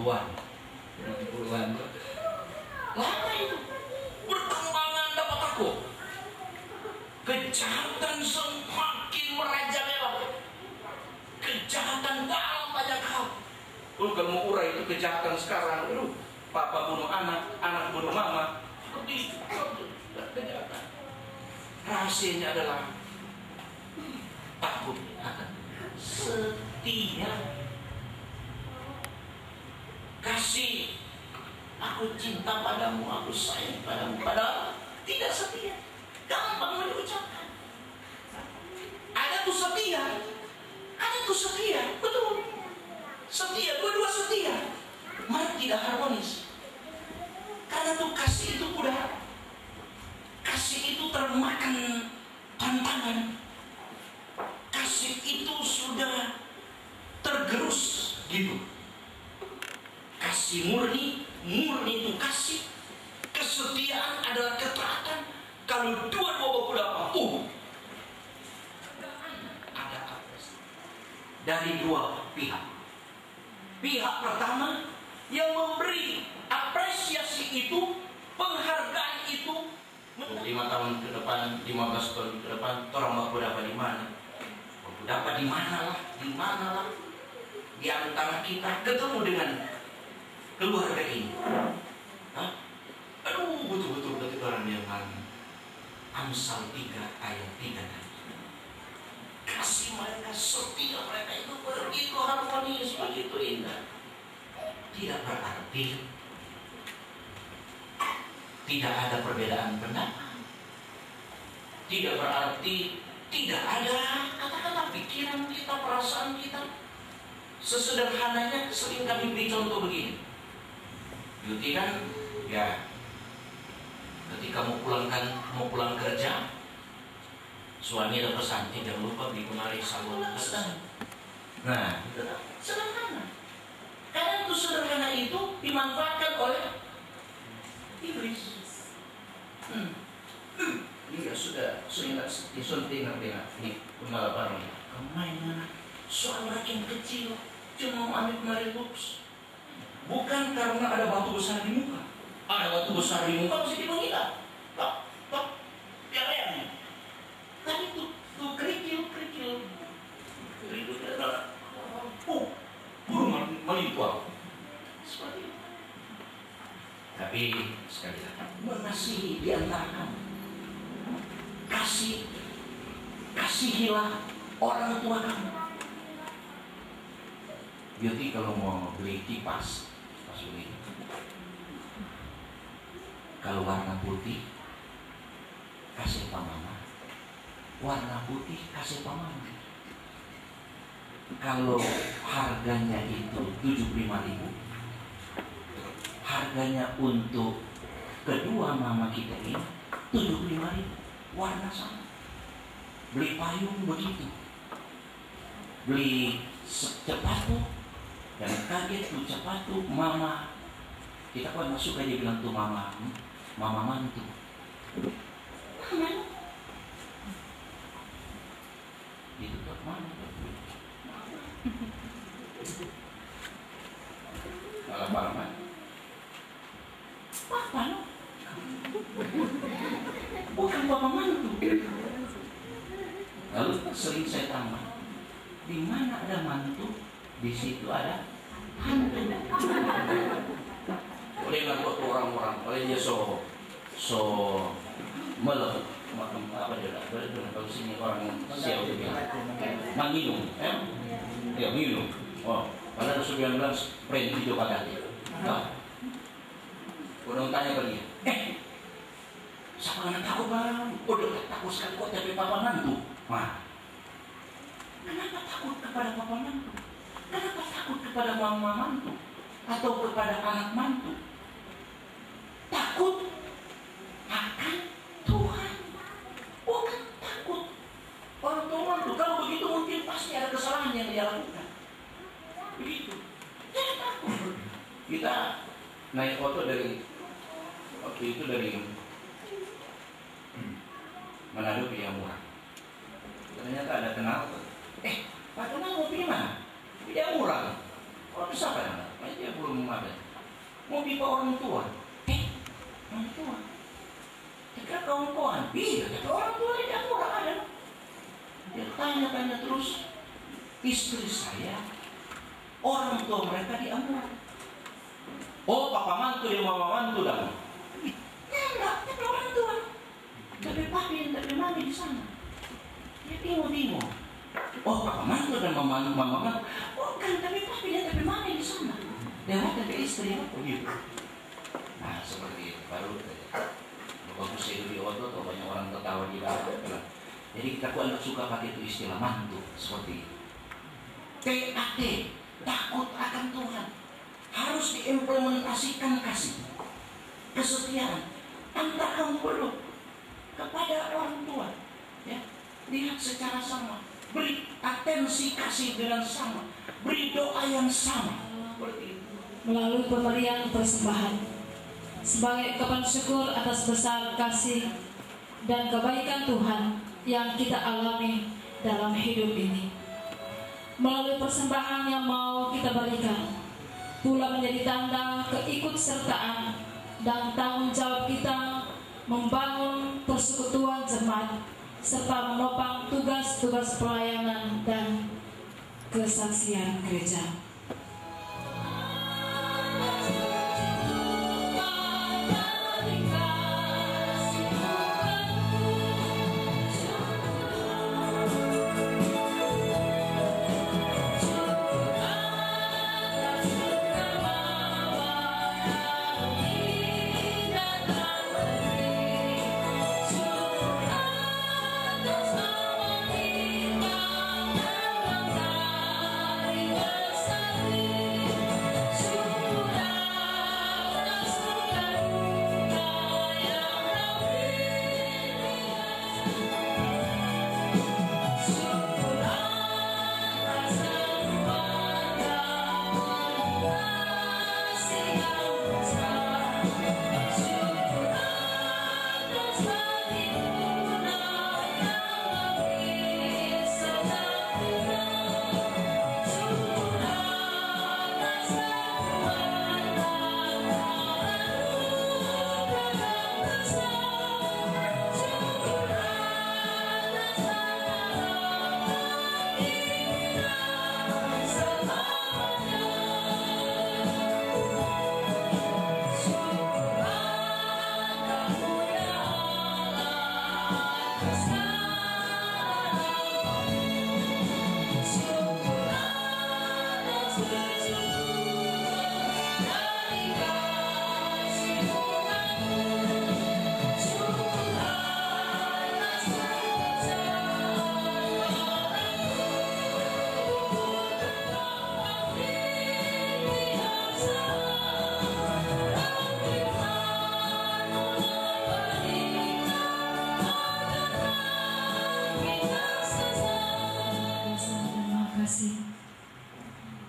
60-an. Lama itu. Perkembangan dapat aku. Kejahatan semakin merajalela. Kejahatan dalam banyak hal. Kalau mau urai itu kejahatan sekarang, papa bunuh anak, anak bunuh mama, seperti itu. Kejahatan. Rahasianya adalah takut akan setia. Kasih, aku cinta padamu, aku sayang padamu, padahal tidak setia. Gampang diucapkan. Ada tuh setia, ada tuh setia, betul. Setia, dua-dua setia, malah tidak harmonis. Karena tuh kasih itu udah, kasih itu termakan tantangan. Kasih itu sudah tergerus gitu. Kasih murni, murni itu kasih. Kesetiaan adalah ketaatan. Kalau dua-dua udah apa? Ada apresiasi dari dua pihak. Pihak pertama yang memberi apresiasi itu, penghargaan itu, 5 tahun ke depan, 15 tahun ke depan, orang mau dapat di mana? Dapat di mana lah, di mana lah? Di antara kita ketemu dengan keluarga ini. Hah? Aduh, betul-betul berarti orang yang Amsal 3 ayat 3 tadi. Kasih mereka, setia mereka itu begitu harmonis, begitu indah. Tidak berarti tidak ada perbedaan pendapat. Tidak berarti tidak ada kata-kata pikiran kita, perasaan kita. Sesederhananya sering kami beri contoh begini. Yuti kan, ya, ketika mau pulang kerja, suami ada pesan, jangan lupa beli kemari sabun pesan. Nah, sederhana. Karena itu sederhana itu dimanfaatkan oleh iblis. Dia sudah disunting di pengalaman ini. Kemana? Soal rakyat kecil, cuma mau ambil kemari lux. Bukan karena ada batu besar di muka. Ada batu besar di muka mesti dimengilah. Tok, biarnya. Tapi tuh kerikil. Burung melimpah. Seperti itu. Tapi sekali lagi, mengasihi di antara kamu. Kasihilah orang tua kamu. Beauty kalau mau beli kipas, beli. Kalau warna putih, kasih Pak Mama. Warna putih, kasih Pak Mama. Kalau harganya itu 75.000, harganya untuk kedua mama kita ini 75.000, warna sama. Beli payung begitu, beli sepatu, dan kaget tuh sepatu mama. Kita kan masuk aja bilang tuh mama mantu. Itu tuh mana? Malah Parman. Papa lo? Bukan Papa mantu. Lalu sering saya tambah, di mana ada mantu, di situ ada hantu. Bolehlah buat orang-orang, oleh dia so melek, apa dia kalau sini orang siapa dia minum, ya minum. Oh, pada 19 print video kagak. Nah, udah tanya ke dia, siapa yang takut bang? Udah takut sekali kok tapi Papa mantu. Nah, kenapa takut kepada Papa mantu? Kenapa takut kepada mama mantu? Atau kepada anak mantu? Takut akan Tuhan, bukan takut orang tua mantu. Kalau begitu mungkin pasti ada kesalahan yang dia lakukan. Begitu, jangan takut. Kita naik foto dari waktu itu dari Manado ke Yamura. Ternyata ada kenal. Pak kenal mau pilih mana? Di Yamura. Kalau bisa apa? Dia belum mau pipa orang tua. Orang tua. Dekat kawan-kawan. Iya, dekat orang tua di Amora ada. Dia tanya-tanya terus. Istri saya, orang tua mereka di Amora. Oh, papa mantu dan mama mantu dah. Ya enggak, tapi orang tua. Tapi papi dan tapi mami di sana. Dia bingung. Oh, papa mantu dan mama mantu. Oh kan, tapi papi dan tapi mami di sana. Dia lihat ke istri apa gitu. Nah, seperti itu. Baru bagus hidup di Oto atau banyak orang tertawa di dalam. Jadi aku agak suka pakai itu istilah mantu seperti itu. TAT, takut akan Tuhan, harus diimplementasikan kasih, kesetiaan antar kamu belum kepada orang tua. Ya, lihat secara sama, beri atensi kasih dengan sama, beri doa yang sama. Seperti itu. Melalui pemberian persembahan sebagai ungkapan syukur atas besar kasih dan kebaikan Tuhan yang kita alami dalam hidup ini. Melalui persembahan yang mau kita berikan pula menjadi tanda keikutsertaan dan tanggung jawab kita membangun persekutuan jemaat serta menopang tugas-tugas pelayanan dan kesaksian gereja.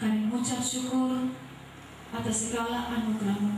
Kami mengucap syukur atas segala anugerah-Mu.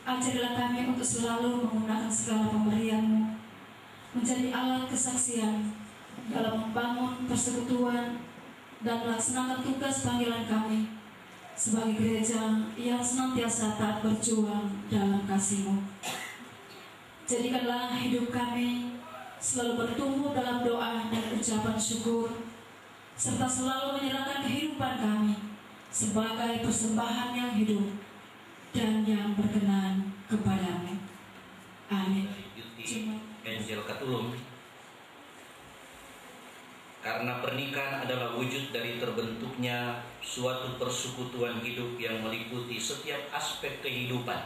Ajarilah kami untuk selalu menggunakan segala pemberian-Mu menjadi alat kesaksian dalam membangun persekutuan dan melaksanakan tugas panggilan kami sebagai gereja yang senantiasa taat berjuang dalam kasih-Mu. Jadikanlah hidup kami selalu bertumbuh dalam doa dan ucapan syukur, serta selalu menyerahkan kehidupan kami sebagai persembahan yang hidup dan yang berkenan kepada-Mu. Amin. Angel Katulung. Karena pernikahan adalah wujud dari terbentuknya suatu persekutuan hidup yang meliputi setiap aspek kehidupan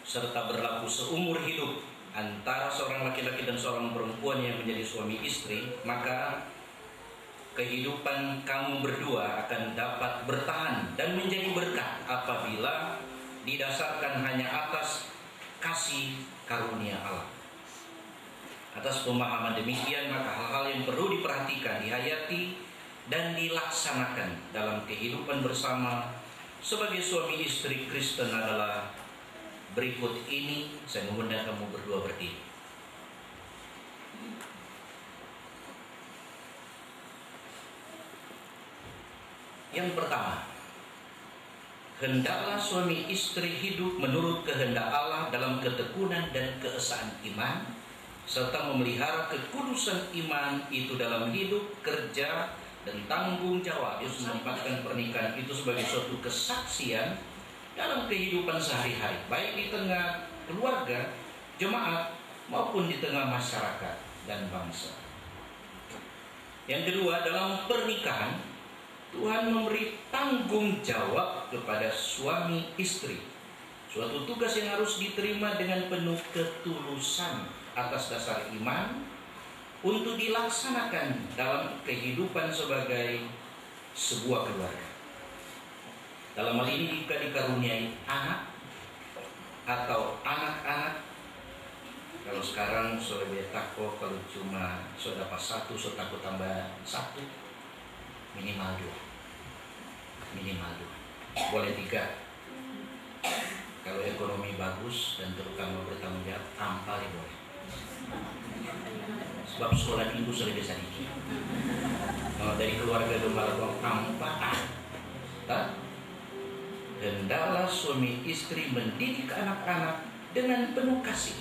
serta berlaku seumur hidup antara seorang laki-laki dan seorang perempuan yang menjadi suami istri, maka kehidupan kamu berdua akan dapat bertahan dan menjadi berkah apabila didasarkan hanya atas kasih karunia Allah. Atas pemahaman demikian, maka hal-hal yang perlu diperhatikan, dihayati, dan dilaksanakan dalam kehidupan bersama sebagai suami istri Kristen adalah berikut ini. Saya mengundang kamu berdua berdiri. Yang pertama, hendaklah suami istri hidup menurut kehendak Allah dalam ketekunan dan keesaan iman, serta memelihara kekudusan iman itu dalam hidup, kerja, dan tanggung jawab. Yesus menempatkan pernikahan itu sebagai suatu kesaksian dalam kehidupan sehari-hari, baik di tengah keluarga, jemaat, maupun di tengah masyarakat dan bangsa. Yang kedua, dalam pernikahan Tuhan memberi tanggung jawab kepada suami istri, suatu tugas yang harus diterima dengan penuh ketulusan atas dasar iman untuk dilaksanakan dalam kehidupan sebagai sebuah keluarga. Dalam hal ini jika dikaruniai anak atau anak-anak, kalau sekarang sudah betako, kalau cuma sudah dapat satu, sudah takut tambah satu, minimal dua, boleh tiga. Kalau ekonomi bagus dan terutama bertanggung jawab, ampal boleh. Sebab sekolah minggu sudah bisa dikit. Dari keluarga gembala ampat. Hendaklah suami istri mendidik anak-anak dengan penuh kasih,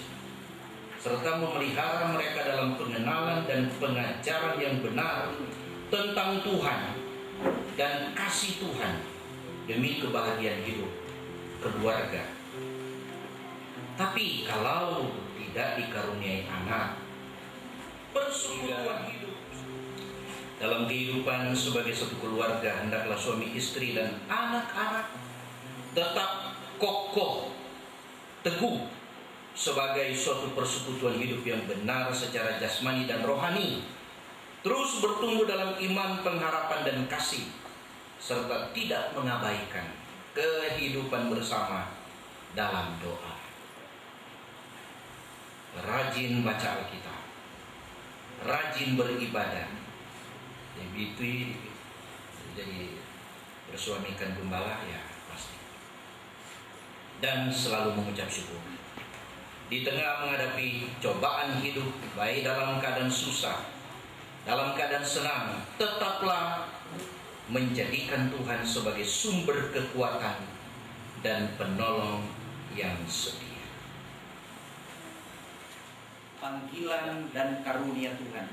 serta memelihara mereka dalam pengenalan dan pengajaran yang benar tentang Tuhan dan kasih Tuhan demi kebahagiaan hidup keluarga. Tapi kalau tidak dikaruniai anak, persekutuan hidup dalam kehidupan sebagai satu keluarga, hendaklah suami istri dan anak-anak tetap kokoh, teguh sebagai suatu persekutuan hidup yang benar secara jasmani dan rohani, terus bertumbuh dalam iman, pengharapan, dan kasih, serta tidak mengabaikan kehidupan bersama dalam doa. Rajin baca Alkitab, rajin beribadah, jadi bersuamikan gembala ya pasti, dan selalu mengucap syukur di tengah menghadapi cobaan hidup, baik dalam keadaan susah, dalam keadaan senang. Tetaplah menjadikan Tuhan sebagai sumber kekuatan dan penolong yang setia. Panggilan dan karunia Tuhan.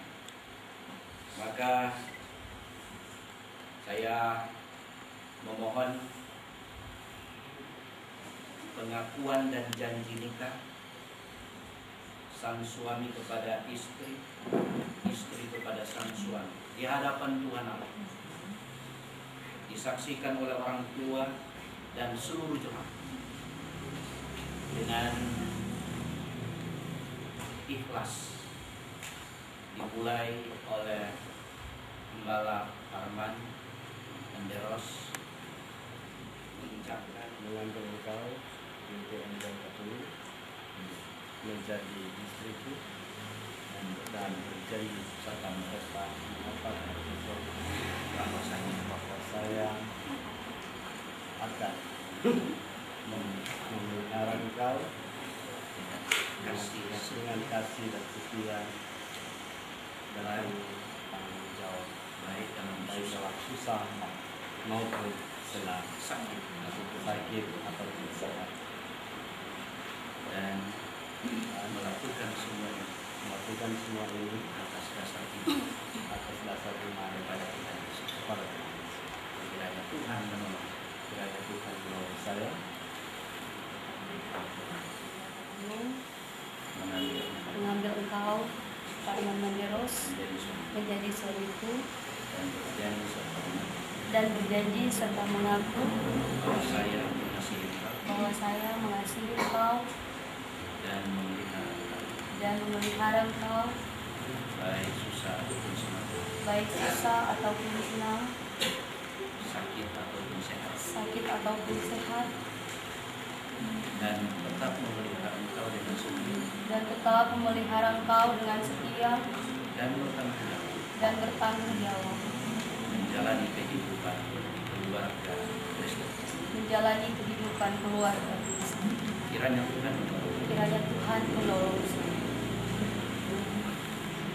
Maka saya memohon pengakuan dan janji nikah sang suami kepada istri, istri kepada sang suami di hadapan Tuhan Allah, disaksikan oleh orang tua dan seluruh jemaat dengan ikhlas, dimulai oleh Gembala Arman Menderos mengucapkan mengandung engkau untuk engkau ketemu menjadi istriku dan berjanji serta mereka mengatakan bahwa saya akan memelihara engkau dengan kasih dan setia dalam tanggung jawab, baik dalam susah maupun senang, sakit ataupun sehat, dan melakukan semua ini atas dasar iman kepada Tuhan Yesus. Kiranya Tuhan menolong, saya mengambil engkau Arman Menderos menjadi suamiku dan berjanji serta mengaku bahwa saya mengasihi engkau dan memelihara engkau baik susah ataupun senang, sakit ataupun sehat, dan tetap memelihara engkau dengan setia dan bertanggung jawab menjalani kehidupan keluarga Kristen. Kiranya Tuhan menolong.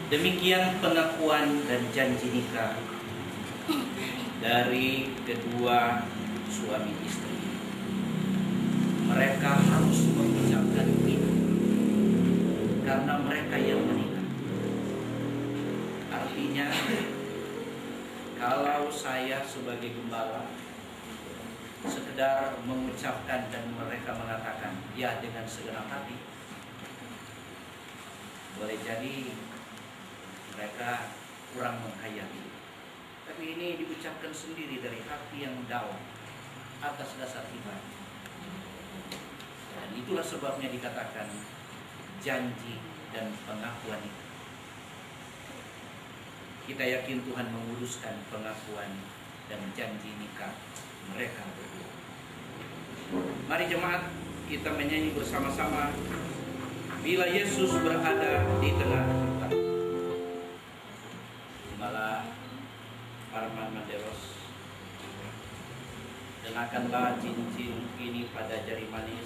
Demikian pengakuan dan janji nikah dari kedua suami istri. artinya kalau saya sebagai gembala sekedar mengucapkan dan mereka mengatakan ya dengan segenap hati, boleh jadi mereka kurang menghayati. Tapi ini diucapkan sendiri dari hati yang dalam atas dasar iman. Dan itulah sebabnya dikatakan janji dan pengakuan itu. Kita yakin Tuhan menguduskan pengakuan dan janji nikah mereka berdua. Mari jemaat, kita menyanyi bersama-sama Bila Yesus Berada di Tengah Kita. Gembala Arman Manderos, kenakanlah cincin ini pada jari manis